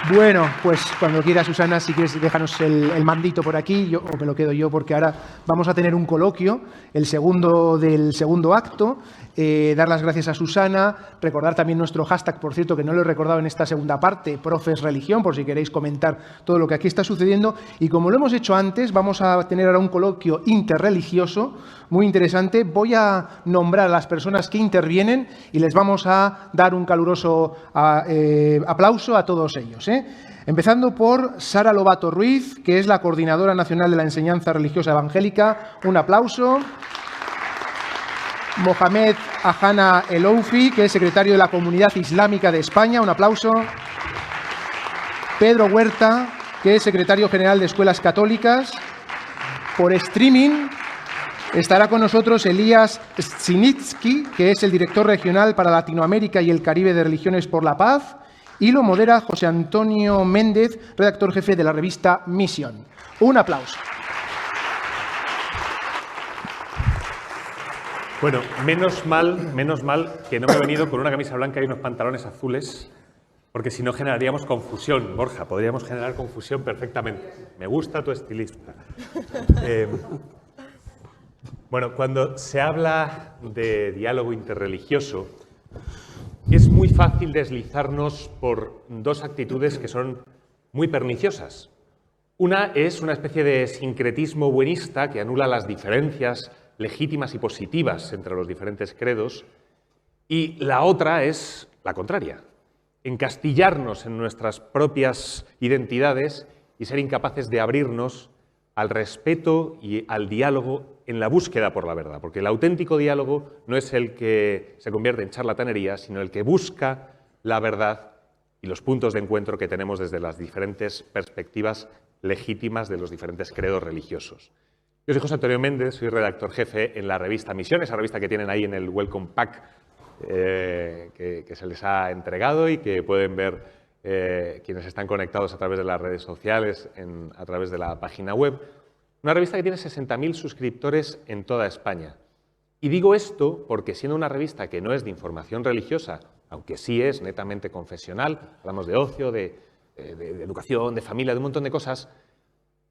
Bueno, pues cuando quiera, Susana, si quieres déjanos el mandito por aquí, o me lo quedo yo, porque ahora vamos a tener un coloquio, el segundo del segundo acto. Dar las gracias a Susana, recordar también nuestro hashtag, por cierto, que no lo he recordado en esta segunda parte, ProfesReligión, por si queréis comentar todo lo que aquí está sucediendo. Y como lo hemos hecho antes, vamos a tener ahora un coloquio interreligioso muy interesante. Voy a nombrar a las personas que intervienen y les vamos a dar un caluroso aplauso a todos ellos. Empezando por Sara Lobato Ruiz, que es la Coordinadora Nacional de la Enseñanza Religiosa Evangélica. Un aplauso. Mohamed Ahana Eloufi, que es secretario de la Comunidad Islámica de España. Un aplauso. Pedro Huerta, que es secretario general de Escuelas Católicas. Por streaming estará con nosotros Elías Sinitsky, que es el director regional para Latinoamérica y el Caribe de Religiones por la Paz. Y lo modera José Antonio Méndez, redactor jefe de la revista Misión. Un aplauso. Bueno, menos mal que no me he venido con una camisa blanca y unos pantalones azules, porque si no generaríamos confusión, Borja, podríamos generar confusión perfectamente. Me gusta tu estilista. Bueno, cuando se habla de diálogo interreligioso, es muy fácil deslizarnos por dos actitudes que son muy perniciosas. Una es una especie de sincretismo buenista que anula las diferencias legítimas y positivas entre los diferentes credos, y la otra es la contraria, encastillarnos en nuestras propias identidades y ser incapaces de abrirnos al respeto y al diálogo en la búsqueda por la verdad, porque el auténtico diálogo no es el que se convierte en charlatanería, sino el que busca la verdad y los puntos de encuentro que tenemos desde las diferentes perspectivas legítimas de los diferentes credos religiosos. Yo soy José Antonio Méndez, soy redactor jefe en la revista Misión, esa revista que tienen ahí en el Welcome Pack que se les ha entregado y que pueden ver quienes están conectados a través de las redes sociales, a través de la página web. Una revista que tiene 60.000 suscriptores en toda España. Y digo esto porque siendo una revista que no es de información religiosa, aunque sí es netamente confesional, hablamos de ocio, de educación, de familia, de un montón de cosas,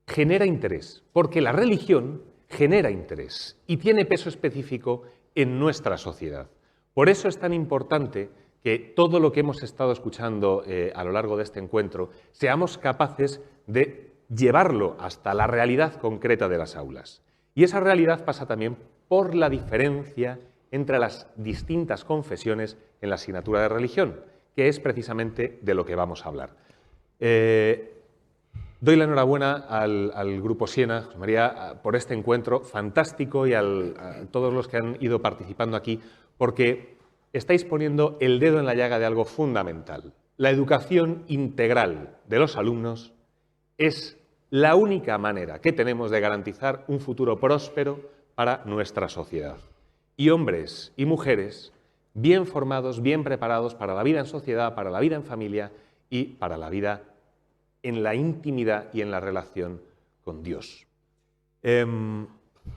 genera interés, porque la religión genera interés y tiene peso específico en nuestra sociedad. Por eso es tan importante que todo lo que hemos estado escuchando a lo largo de este encuentro seamos capaces de llevarlo hasta la realidad concreta de las aulas. Y esa realidad pasa también por la diferencia entre las distintas confesiones en la asignatura de religión, que es precisamente de lo que vamos a hablar. Doy la enhorabuena al Grupo Siena, José María, por este encuentro fantástico y a todos los que han ido participando aquí, porque estáis poniendo el dedo en la llaga de algo fundamental. La educación integral de los alumnos es la única manera que tenemos de garantizar un futuro próspero para nuestra sociedad. Y hombres y mujeres bien formados, bien preparados para la vida en sociedad, para la vida en familia y para la vida en la intimidad y en la relación con Dios.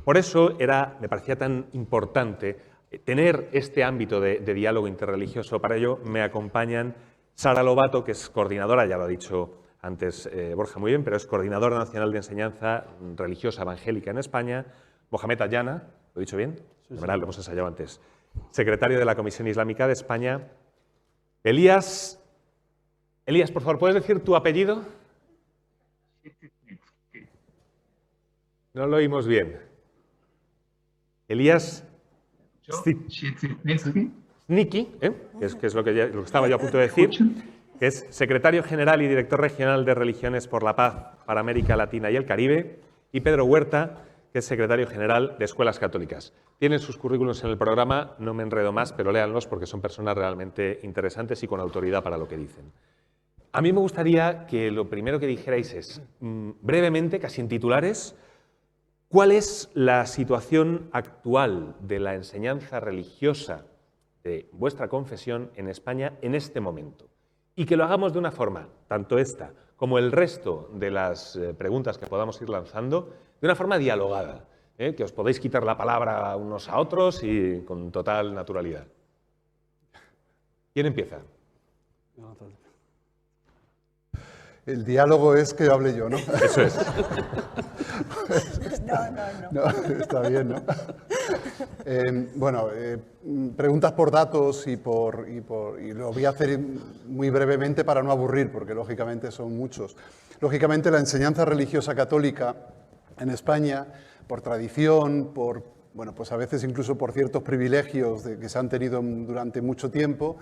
Por eso me parecía tan importante tener este ámbito de diálogo interreligioso. Para ello me acompañan Sara Lobato, que es coordinadora, ya lo ha dicho antes Borja muy bien, pero es coordinadora nacional de enseñanza religiosa evangélica en España. Mohamed Ahana, ¿lo he dicho bien? Sí, sí. Lo hemos ensayado antes. Secretario de la Comisión Islámica de España. Elías, por favor, ¿puedes decir tu apellido? No lo oímos bien. Elías Sniki, que es lo que estaba yo a punto de decir, que es secretario general y director regional de Religiones por la Paz para América Latina y el Caribe, y Pedro Huerta, que es secretario general de Escuelas Católicas. Tienen sus currículos en el programa, no me enredo más, pero léanlos porque son personas realmente interesantes y con autoridad para lo que dicen. A mí me gustaría que lo primero que dijerais es, brevemente, casi en titulares, ¿cuál es la situación actual de la enseñanza religiosa de vuestra confesión en España en este momento? Y que lo hagamos de una forma, tanto esta como el resto de las preguntas que podamos ir lanzando, de una forma dialogada, que os podéis quitar la palabra unos a otros y con total naturalidad. ¿Quién empieza? El diálogo es que hable yo, ¿no? Eso es. No, está bien, ¿no? Bueno, preguntas por datos y lo voy a hacer muy brevemente para no aburrir, porque lógicamente son muchos. Lógicamente la enseñanza religiosa católica en España, por tradición, bueno, pues a veces incluso por ciertos privilegios que se han tenido durante mucho tiempo,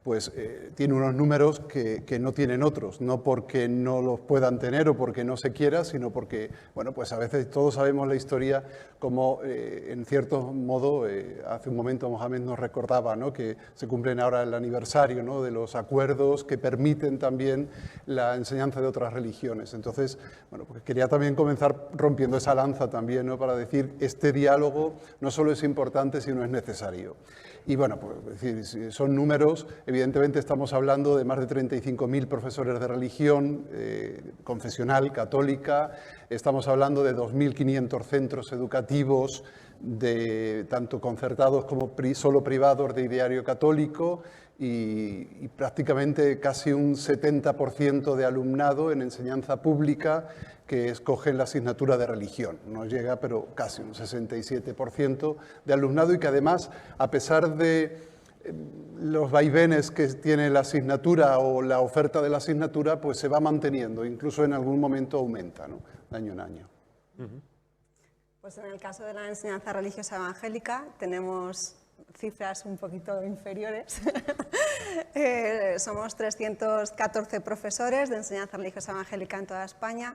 pues tiene unos números que no tienen otros, no porque no los puedan tener o porque no se quiera, sino porque, bueno, pues a veces todos sabemos la historia como, en cierto modo, hace un momento Mohamed nos recordaba, ¿no?, que se cumplen ahora el aniversario, ¿no?, de los acuerdos que permiten también la enseñanza de otras religiones. Entonces, bueno, pues quería también comenzar rompiendo esa lanza también, ¿no?, para decir, este diálogo no solo es importante, sino es necesario. Y bueno, pues decir, son números, evidentemente estamos hablando de más de 35.000 profesores de religión confesional, católica, estamos hablando de 2.500 centros educativos, tanto concertados como solo privados de ideario católico, y prácticamente casi un 70% de alumnado en enseñanza pública que escogen la asignatura de religión. No llega, pero casi un 67% de alumnado, y que además, a pesar de los vaivenes que tiene la asignatura o la oferta de la asignatura, pues se va manteniendo, incluso en algún momento aumenta, ¿no?, de año en año. Pues en el caso de la enseñanza religiosa evangélica tenemos cifras un poquito inferiores. Somos 314 profesores de enseñanza religiosa evangélica en toda España,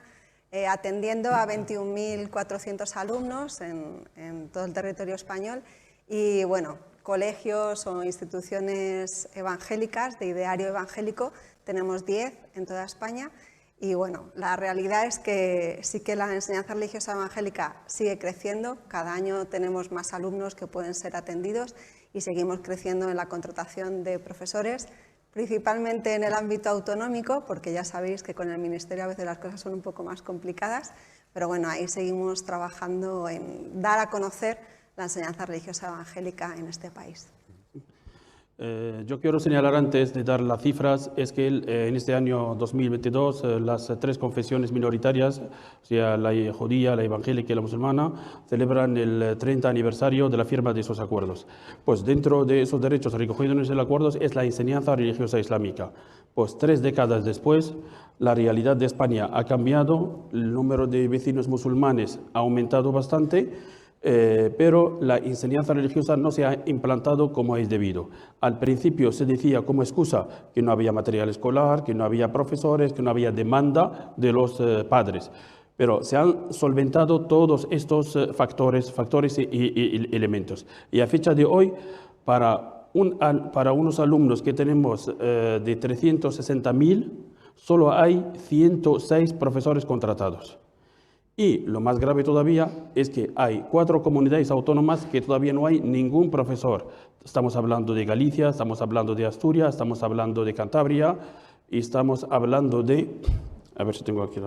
atendiendo a 21.400 alumnos en todo el territorio español, y bueno, colegios o instituciones evangélicas de ideario evangélico tenemos 10 en toda España. Y bueno, la realidad es que sí que la enseñanza religiosa evangélica sigue creciendo. Cada año tenemos más alumnos que pueden ser atendidos y seguimos creciendo en la contratación de profesores, principalmente en el ámbito autonómico, porque ya sabéis que con el Ministerio a veces las cosas son un poco más complicadas, pero bueno, ahí seguimos trabajando en dar a conocer la enseñanza religiosa evangélica en este país. Yo quiero señalar, antes de dar las cifras, es que en este año 2022 las tres confesiones minoritarias, o sea, la judía, la evangélica y la musulmana, celebran el 30 aniversario de la firma de esos acuerdos. Pues dentro de esos derechos recogidos en el acuerdo es la enseñanza religiosa islámica. Pues 3 décadas después, la realidad de España ha cambiado, el número de vecinos musulmanes ha aumentado bastante, pero la enseñanza religiosa no se ha implantado como es debido. Al principio se decía como excusa que no había material escolar, que no había profesores, que no había demanda de los padres. Pero se han solventado todos estos factores y elementos. Y a fecha de hoy, para unos alumnos que tenemos de 360.000, solo hay 106 profesores contratados. Y lo más grave todavía es que hay 4 comunidades autónomas que todavía no hay ningún profesor. Estamos hablando de Galicia, estamos hablando de Asturias, estamos hablando de Cantabria y estamos hablando de... A ver si tengo aquí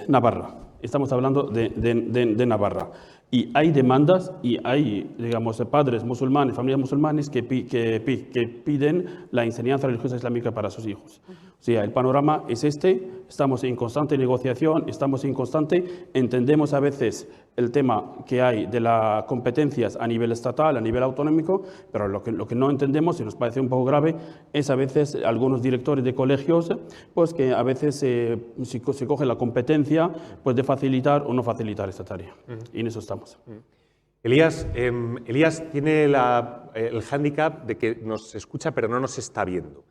Navarra. Estamos hablando de Navarra. Y hay demandas y hay, digamos, padres musulmanes, familias musulmanes que piden la enseñanza religiosa islámica para sus hijos. O sea, el panorama es este, estamos en constante negociación, entendemos a veces el tema que hay de las competencias a nivel estatal, a nivel autonómico, pero lo que no entendemos, y nos parece un poco grave, es a veces algunos directores de colegios, pues que a veces se coge la competencia, pues de facilitar o no facilitar esta tarea. Y en eso estamos. Elías tiene el hándicap de que nos escucha pero no nos está viendo.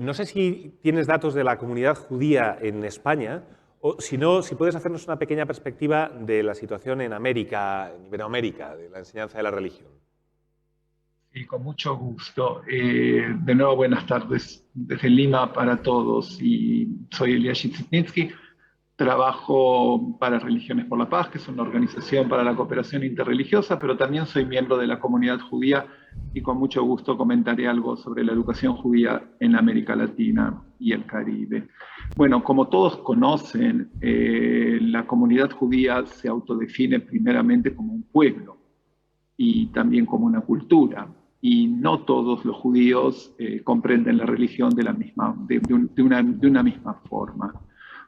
No sé si tienes datos de la comunidad judía en España, o si no, si puedes hacernos una pequeña perspectiva de la situación en América, en Iberoamérica, de la enseñanza de la religión. Sí, con mucho gusto. De nuevo, buenas tardes desde Lima para todos. Y soy Elías Shitsitsky. Trabajo para Religiones por la Paz, que es una organización para la cooperación interreligiosa, pero también soy miembro de la comunidad judía y con mucho gusto comentaré algo sobre la educación judía en América Latina y el Caribe. Bueno, como todos conocen, la comunidad judía se autodefine primeramente como un pueblo y también como una cultura. y no todos los judíos comprenden la religión de una misma forma.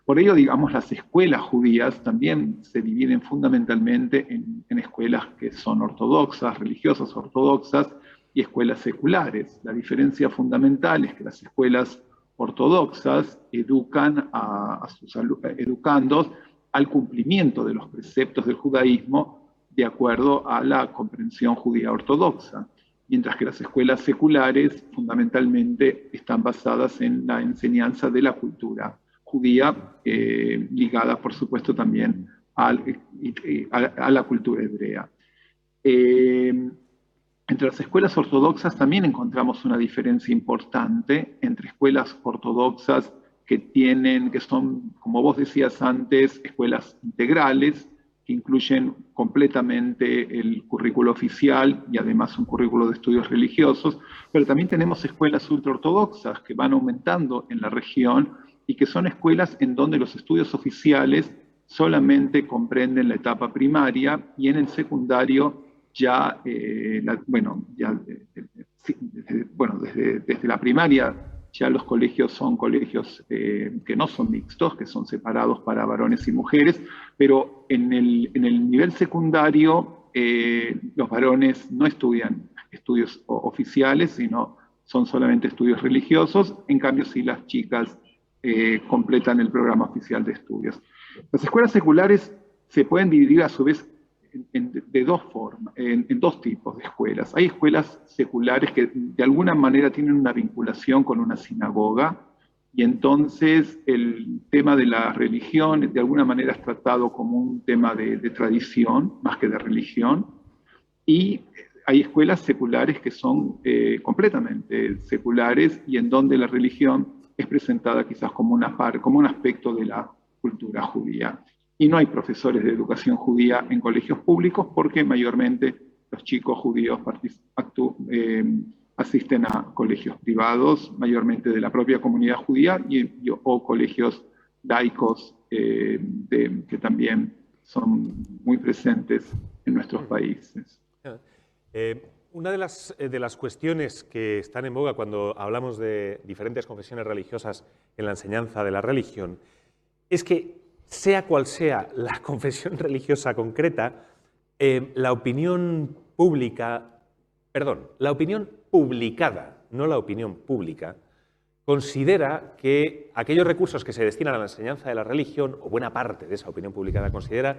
Por ello, digamos, las escuelas judías también se dividen fundamentalmente en escuelas que son ortodoxas, religiosas ortodoxas, y escuelas seculares. La diferencia fundamental es que las escuelas ortodoxas educan a sus educandos al cumplimiento de los preceptos del judaísmo de acuerdo a la comprensión judía ortodoxa, mientras que las escuelas seculares fundamentalmente están basadas en la enseñanza de la cultura judía, ligada por supuesto también a la cultura hebrea. Entre las escuelas ortodoxas también encontramos una diferencia importante entre escuelas ortodoxas que son, como vos decías antes, escuelas integrales, que incluyen completamente el currículo oficial y además un currículo de estudios religiosos, pero también tenemos escuelas ultraortodoxas que van aumentando en la región y que son escuelas en donde los estudios oficiales solamente comprenden la etapa primaria y en el secundario ya, desde la primaria ya los colegios son colegios que no son mixtos, que son separados para varones y mujeres, pero en el nivel secundario los varones no estudian estudios oficiales, sino son solamente estudios religiosos, en cambio sí las chicas completan el programa oficial de estudios. Las escuelas seculares se pueden dividir a su vez de dos formas, en dos tipos de escuelas. Hay escuelas seculares que de alguna manera tienen una vinculación con una sinagoga y entonces el tema de la religión de alguna manera es tratado como un tema de tradición más que de religión. Y hay escuelas seculares que son completamente seculares y en donde la religión es presentada quizás como un aspecto de la cultura judía. Y no hay profesores de educación judía en colegios públicos porque mayormente los chicos judíos asisten a colegios privados, mayormente de la propia comunidad judía o colegios laicos que también son muy presentes en nuestros países. Una de las cuestiones que están en boga cuando hablamos de diferentes confesiones religiosas en la enseñanza de la religión es que, sea cual sea la confesión religiosa concreta, la opinión publicada, no la opinión pública, considera que aquellos recursos que se destinan a la enseñanza de la religión, o buena parte de esa opinión publicada considera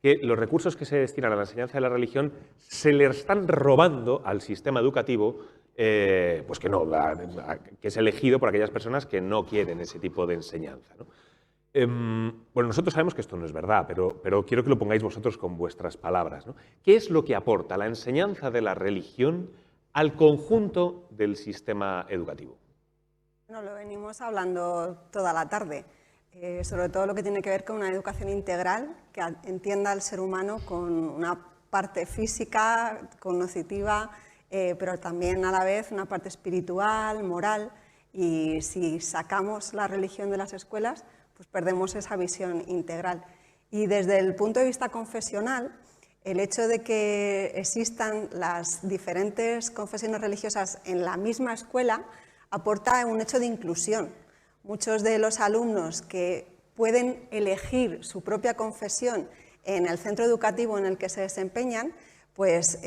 que los recursos que se destinan a la enseñanza de la religión se le están robando al sistema educativo, pues que es elegido por aquellas personas que no quieren ese tipo de enseñanza, ¿no? Bueno, nosotros sabemos que esto no es verdad, pero quiero que lo pongáis vosotros con vuestras palabras, ¿no? ¿Qué es lo que aporta la enseñanza de la religión al conjunto del sistema educativo? Bueno, lo venimos hablando toda la tarde, sobre todo lo que tiene que ver con una educación integral que entienda al ser humano con una parte física, cognitiva, pero también a la vez una parte espiritual, moral, y si sacamos la religión de las escuelas, pues perdemos esa visión integral. Y desde el punto de vista confesional, el hecho de que existan las diferentes confesiones religiosas en la misma escuela aporta un hecho de inclusión. Muchos de los alumnos que pueden elegir su propia confesión en el centro educativo en el que se desempeñan, pues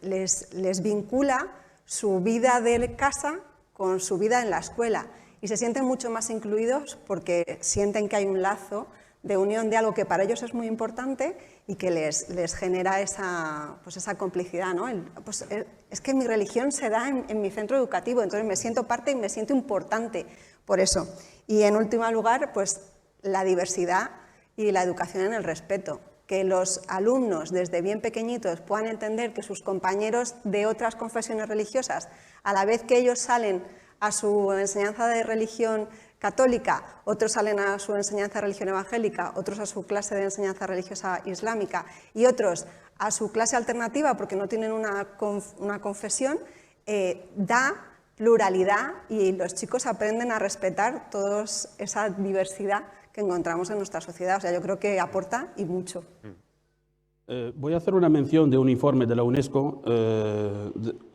les vincula su vida de casa con su vida en la escuela. Y se sienten mucho más incluidos porque sienten que hay un lazo de unión de algo que para ellos es muy importante y que les genera esa complicidad, ¿no? Es que mi religión se da en mi centro educativo, entonces me siento parte y me siento importante por eso. Y en último lugar, pues la diversidad y la educación en el respeto. Que los alumnos desde bien pequeñitos puedan entender que sus compañeros de otras confesiones religiosas, a la vez que ellos salen a su enseñanza de religión católica, otros salen a su enseñanza de religión evangélica, otros a su clase de enseñanza religiosa islámica y otros a su clase alternativa porque no tienen una confesión, da pluralidad y los chicos aprenden a respetar toda esa diversidad que encontramos en nuestra sociedad. O sea, yo creo que aporta y mucho. Voy a hacer una mención de un informe de la UNESCO,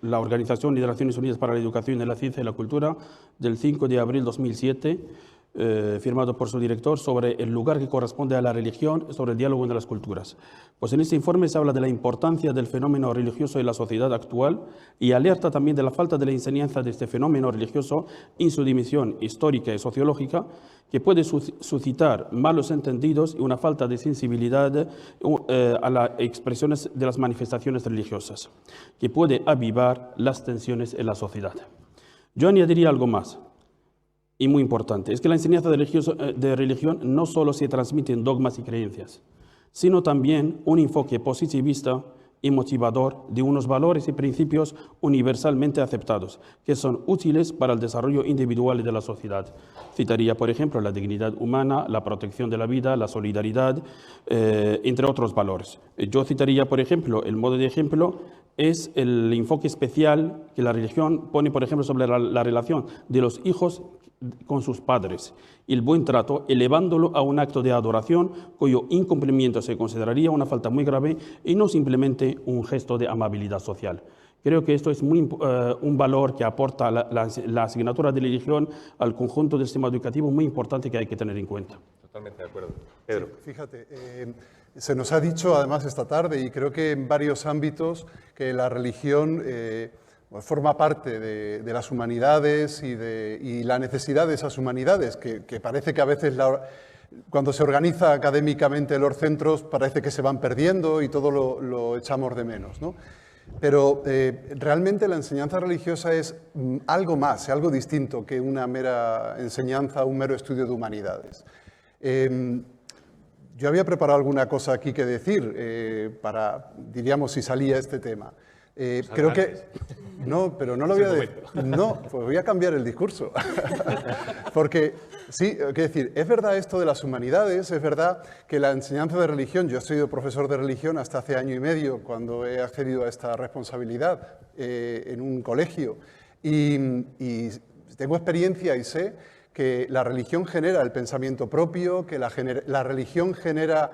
la Organización de Naciones Unidas para la Educación, la Ciencia y la Cultura, del 5 de abril de 2007, firmado por su director, sobre el lugar que corresponde a la religión, sobre el diálogo entre las culturas. Pues en este informe se habla de la importancia del fenómeno religioso en la sociedad actual y alerta también de la falta de la enseñanza de este fenómeno religioso en su dimensión histórica y sociológica, que puede suscitar malos entendidos y una falta de sensibilidad a las expresiones de las manifestaciones religiosas, que puede avivar las tensiones en la sociedad. Yo añadiría algo más, y muy importante, es que la enseñanza de religión no solo se transmite en dogmas y creencias, sino también un enfoque positivista y motivador de unos valores y principios universalmente aceptados, que son útiles para el desarrollo individual y de la sociedad. Citaría, por ejemplo, la dignidad humana, la protección de la vida, la solidaridad, entre otros valores. Yo citaría, por ejemplo, el modo de ejemplo es el enfoque especial que la religión pone, por ejemplo, sobre la relación de los hijos con sus padres, y el buen trato, elevándolo a un acto de adoración cuyo incumplimiento se consideraría una falta muy grave y no simplemente un gesto de amabilidad social. Creo que esto es un valor que aporta la asignatura de religión al conjunto del sistema educativo, muy importante, que hay que tener en cuenta. Totalmente de acuerdo. Pedro. Sí, fíjate, se nos ha dicho además esta tarde, y creo que en varios ámbitos, que la religión forma parte de las humanidades y la necesidad de esas humanidades, que parece que a veces cuando se organiza académicamente los centros parece que se van perdiendo y todo lo echamos de menos, ¿no? Pero realmente la enseñanza religiosa es algo más, algo distinto que una mera enseñanza, un mero estudio de humanidades. Yo había preparado alguna cosa aquí que decir diríamos, si salía este tema. Creo que... No, pero no lo voy a decir. No, pues voy a cambiar el discurso. Porque, sí, quiero decir, es verdad esto de las humanidades, es verdad que la enseñanza de religión, yo he sido profesor de religión hasta hace año y medio, cuando he accedido a esta responsabilidad en un colegio, y tengo experiencia y sé que la religión genera el pensamiento propio, que la religión genera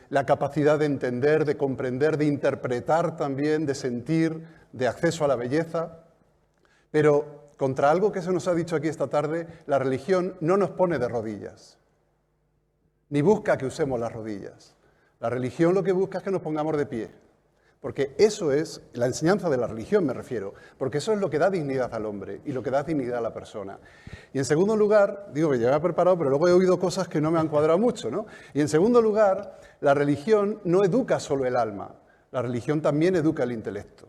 la capacidad de entender, de comprender, de interpretar también, de sentir, de acceso a la belleza. Pero contra algo que se nos ha dicho aquí esta tarde, la religión no nos pone de rodillas, ni busca que usemos las rodillas. La religión lo que busca es que nos pongamos de pie. Porque eso es la enseñanza de la religión, me refiero, porque eso es lo que da dignidad al hombre y lo que da dignidad a la persona. Y en segundo lugar, digo que ya me he preparado, pero luego he oído cosas que no me han cuadrado mucho, ¿no? Y en segundo lugar, la religión no educa solo el alma, la religión también educa el intelecto.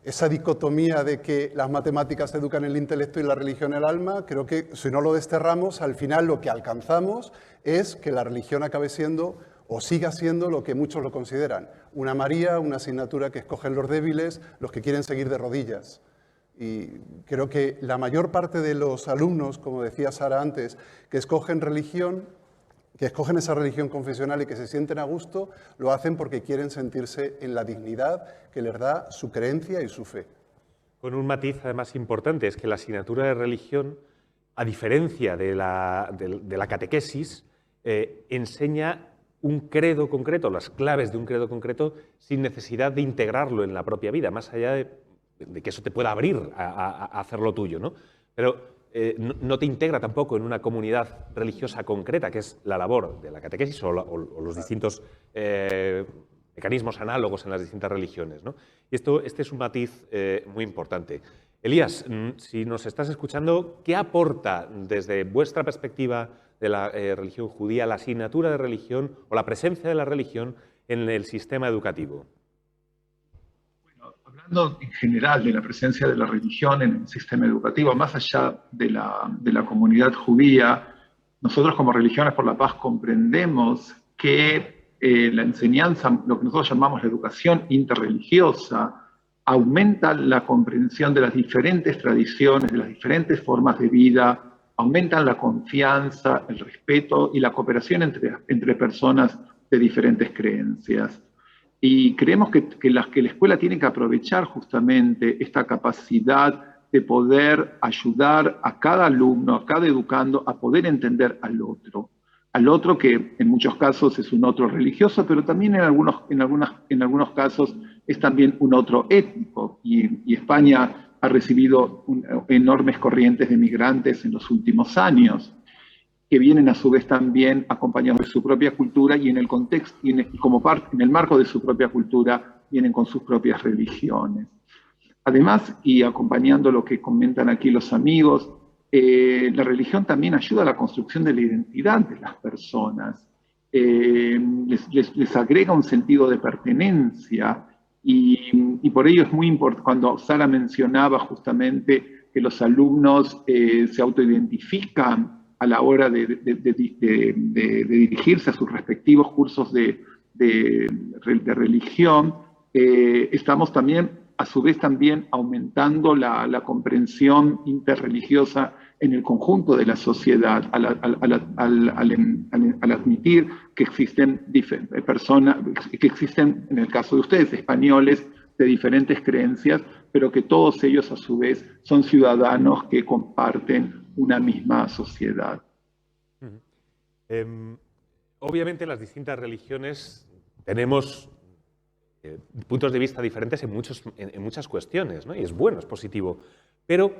Esa dicotomía de que las matemáticas educan el intelecto y la religión el alma, creo que si no lo desterramos, al final lo que alcanzamos es que la religión acabe siendo o siga siendo lo que muchos lo consideran, una María, una asignatura que escogen los débiles, los que quieren seguir de rodillas. Y creo que la mayor parte de los alumnos, como decía Sara antes, que escogen religión, que escogen esa religión confesional y que se sienten a gusto, lo hacen porque quieren sentirse en la dignidad que les da su creencia y su fe. Con un matiz además importante, es que la asignatura de religión, a diferencia de la catequesis, enseña un credo concreto, las claves de un credo concreto, sin necesidad de integrarlo en la propia vida, más allá de que eso te pueda abrir a hacer lo tuyo, ¿no? Pero no te integra tampoco en una comunidad religiosa concreta, que es la labor de la catequesis o los distintos mecanismos análogos en las distintas religiones, ¿no? Y este es un matiz muy importante. Elías, si nos estás escuchando, ¿qué aporta desde vuestra perspectiva de la religión judía la asignatura de religión o la presencia de la religión en el sistema educativo? Bueno, hablando en general de la presencia de la religión en el sistema educativo, más allá de la comunidad judía, nosotros como Religiones por la Paz comprendemos que la enseñanza, lo que nosotros llamamos la educación interreligiosa, aumenta la comprensión de las diferentes tradiciones, de las diferentes formas de vida, aumentan la confianza, el respeto y la cooperación entre personas de diferentes creencias. Y creemos que la escuela tiene que aprovechar justamente esta capacidad de poder ayudar a cada alumno, a cada educando, a poder entender al otro. al otro, que en muchos casos es un otro religioso, pero también en algunos casos es también un otro étnico. Y España ha recibido enormes corrientes de migrantes en los últimos años, que vienen a su vez también acompañados de su propia cultura y en el contexto, como parte, en el marco de su propia cultura, vienen con sus propias religiones. Además, y acompañando lo que comentan aquí los amigos, la religión también ayuda a la construcción de la identidad de las personas. Les agrega un sentido de pertenencia y por ello es muy importante, cuando Sara mencionaba justamente que los alumnos se autoidentifican a la hora de dirigirse a sus respectivos cursos de religión, estamos también, a su vez, también aumentando la comprensión interreligiosa en el conjunto de la sociedad, al admitir que existen personas, que existen, en el caso de ustedes, españoles de diferentes creencias, pero que todos ellos, a su vez, son ciudadanos que comparten una misma sociedad. Obviamente, las distintas religiones tenemos puntos de vista diferentes en muchas cuestiones, ¿no? Y es bueno, es positivo. Pero,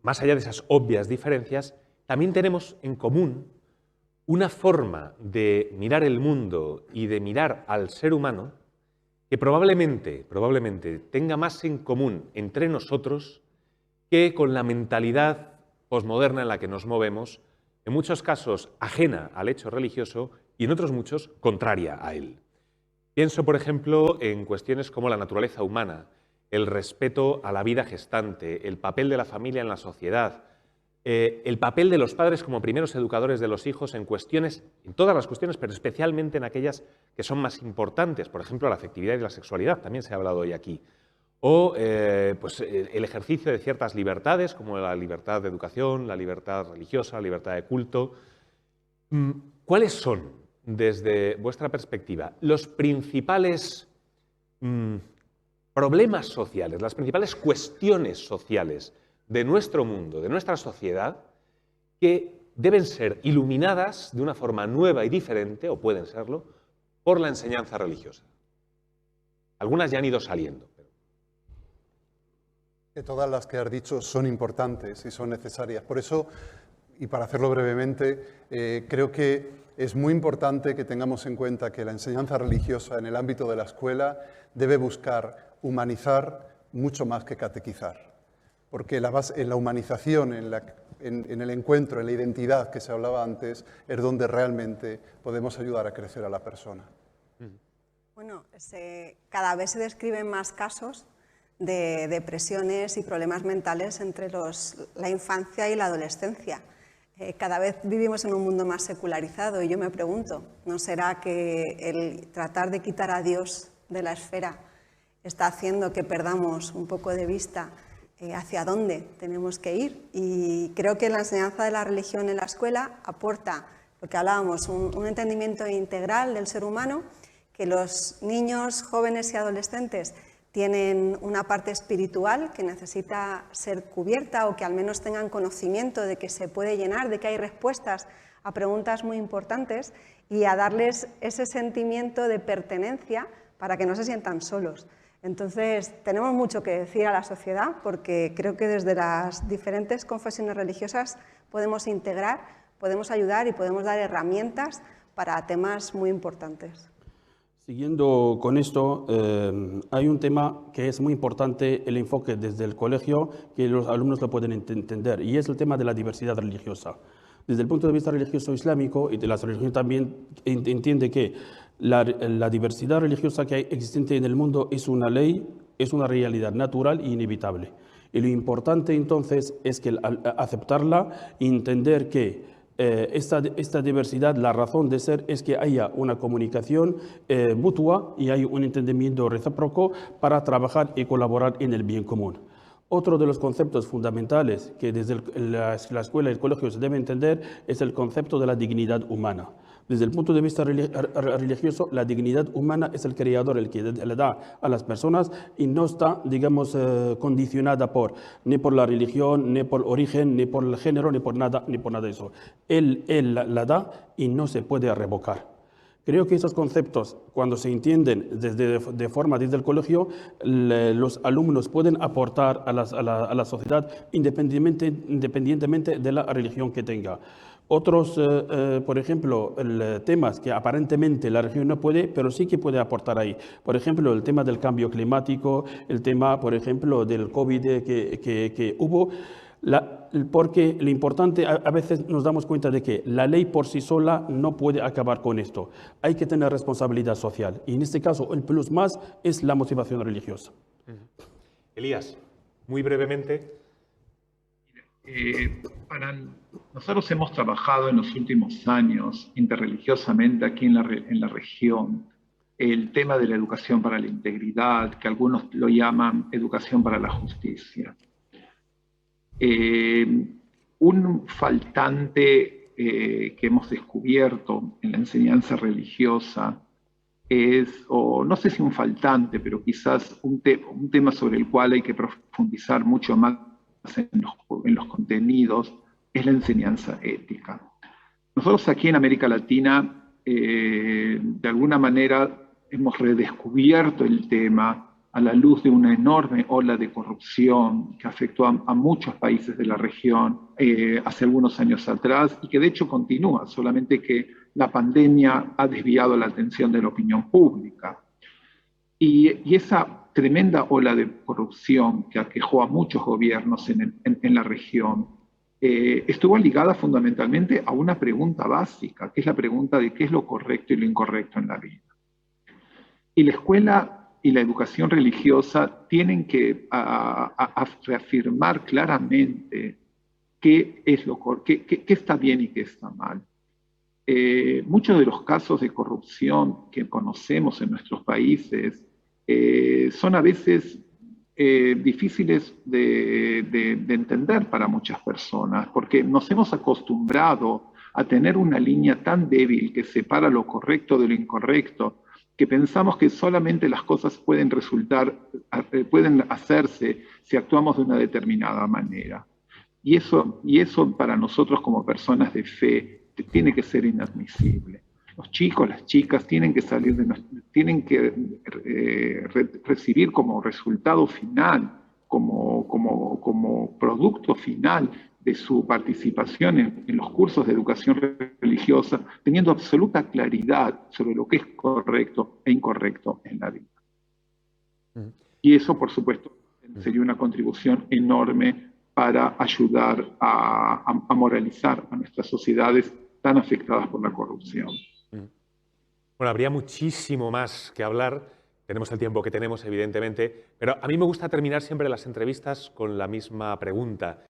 más allá de esas obvias diferencias, también tenemos en común una forma de mirar el mundo y de mirar al ser humano que probablemente tenga más en común entre nosotros que con la mentalidad posmoderna en la que nos movemos, en muchos casos ajena al hecho religioso y en otros muchos contraria a él. Pienso, por ejemplo, en cuestiones como la naturaleza humana, el respeto a la vida gestante, el papel de la familia en la sociedad, el papel de los padres como primeros educadores de los hijos en todas las cuestiones, pero especialmente en aquellas que son más importantes, por ejemplo, la afectividad y la sexualidad, también se ha hablado hoy aquí. O pues, el ejercicio de ciertas libertades, como la libertad de educación, la libertad religiosa, la libertad de culto. ¿Cuáles son, desde vuestra perspectiva, los principales problemas sociales, las principales cuestiones sociales de nuestro mundo, de nuestra sociedad, que deben ser iluminadas de una forma nueva y diferente, o pueden serlo, por la enseñanza religiosa? Algunas ya han ido saliendo. Que todas las que has dicho son importantes y son necesarias. Por eso, y para hacerlo brevemente, creo que es muy importante que tengamos en cuenta que la enseñanza religiosa en el ámbito de la escuela debe buscar humanizar mucho más que catequizar. Porque en la humanización, en el encuentro, en la identidad que se hablaba antes, es donde realmente podemos ayudar a crecer a la persona. Bueno, cada vez se describen más casos de depresiones y problemas mentales entre la infancia y la adolescencia. Cada vez vivimos en un mundo más secularizado y yo me pregunto, ¿no será que el tratar de quitar a Dios de la esfera está haciendo que perdamos un poco de vista hacia dónde tenemos que ir? Y creo que la enseñanza de la religión en la escuela aporta, lo que hablábamos, un entendimiento integral del ser humano, que los niños, jóvenes y adolescentes tienen una parte espiritual que necesita ser cubierta o que al menos tengan conocimiento de que se puede llenar, de que hay respuestas a preguntas muy importantes y a darles ese sentimiento de pertenencia para que no se sientan solos. Entonces, tenemos mucho que decir a la sociedad porque creo que desde las diferentes confesiones religiosas podemos integrar, podemos ayudar y podemos dar herramientas para temas muy importantes. Siguiendo con esto, hay un tema que es muy importante, el enfoque desde el colegio, que los alumnos lo pueden entender, y es el tema de la diversidad religiosa. Desde el punto de vista religioso islámico, y de la religión también entiende que la diversidad religiosa que hay existente en el mundo es una ley, es una realidad natural e inevitable. Y lo importante entonces es que al aceptarla, entender que esta diversidad, la razón de ser es que haya una comunicación mutua y hay un entendimiento recíproco para trabajar y colaborar en el bien común. Otro de los conceptos fundamentales que desde la escuela y el colegio se debe entender es el concepto de la dignidad humana. Desde el punto de vista religioso, la dignidad humana es el creador, el que le da a las personas y no está, digamos, condicionada ni por la religión, ni por origen, ni por el género, ni por nada de eso. Él la da y no se puede revocar. Creo que esos conceptos, cuando se entienden desde el colegio, los alumnos pueden aportar a la sociedad independientemente de la religión que tenga. Otros, por ejemplo, temas que aparentemente la religión no puede, pero sí que puede aportar ahí. Por ejemplo, el tema del cambio climático, el tema, por ejemplo, del COVID que hubo. Porque lo importante, a veces nos damos cuenta de que la ley por sí sola no puede acabar con esto. Hay que tener responsabilidad social. Y en este caso, el plus más es la motivación religiosa. Elías, muy brevemente. Nosotros hemos trabajado en los últimos años interreligiosamente aquí en la región el tema de la educación para la integridad, que algunos lo llaman educación para la justicia. Un faltante que hemos descubierto en la enseñanza religiosa es, o no sé si un faltante, pero quizás un tema sobre el cual hay que profundizar mucho más en los contenidos, es la enseñanza ética. Nosotros aquí en América Latina, de alguna manera, hemos redescubierto el tema a la luz de una enorme ola de corrupción que afectó a muchos países de la región hace algunos años atrás y que de hecho continúa, solamente que la pandemia ha desviado la atención de la opinión pública. Y esa tremenda ola de corrupción que aquejó a muchos gobiernos en la región estuvo ligada fundamentalmente a una pregunta básica, que es la pregunta de qué es lo correcto y lo incorrecto en la vida. Y la escuela y la educación religiosa tienen que reafirmar claramente qué está bien y qué está mal. Muchos de los casos de corrupción que conocemos en nuestros países son a veces difíciles de entender para muchas personas, porque nos hemos acostumbrado a tener una línea tan débil que separa lo correcto de lo incorrecto, que pensamos que solamente las cosas pueden hacerse si actuamos de una determinada manera. Y eso para nosotros como personas de fe tiene que ser inadmisible. Los chicos, las chicas tienen que recibir como resultado final, como producto final de su participación en los cursos de educación religiosa, teniendo absoluta claridad sobre lo que es correcto e incorrecto en la vida. Y eso, por supuesto, sería una contribución enorme para ayudar a moralizar a nuestras sociedades tan afectadas por la corrupción. Bueno, habría muchísimo más que hablar. Tenemos el tiempo que tenemos, evidentemente, pero a mí me gusta terminar siempre las entrevistas con la misma pregunta.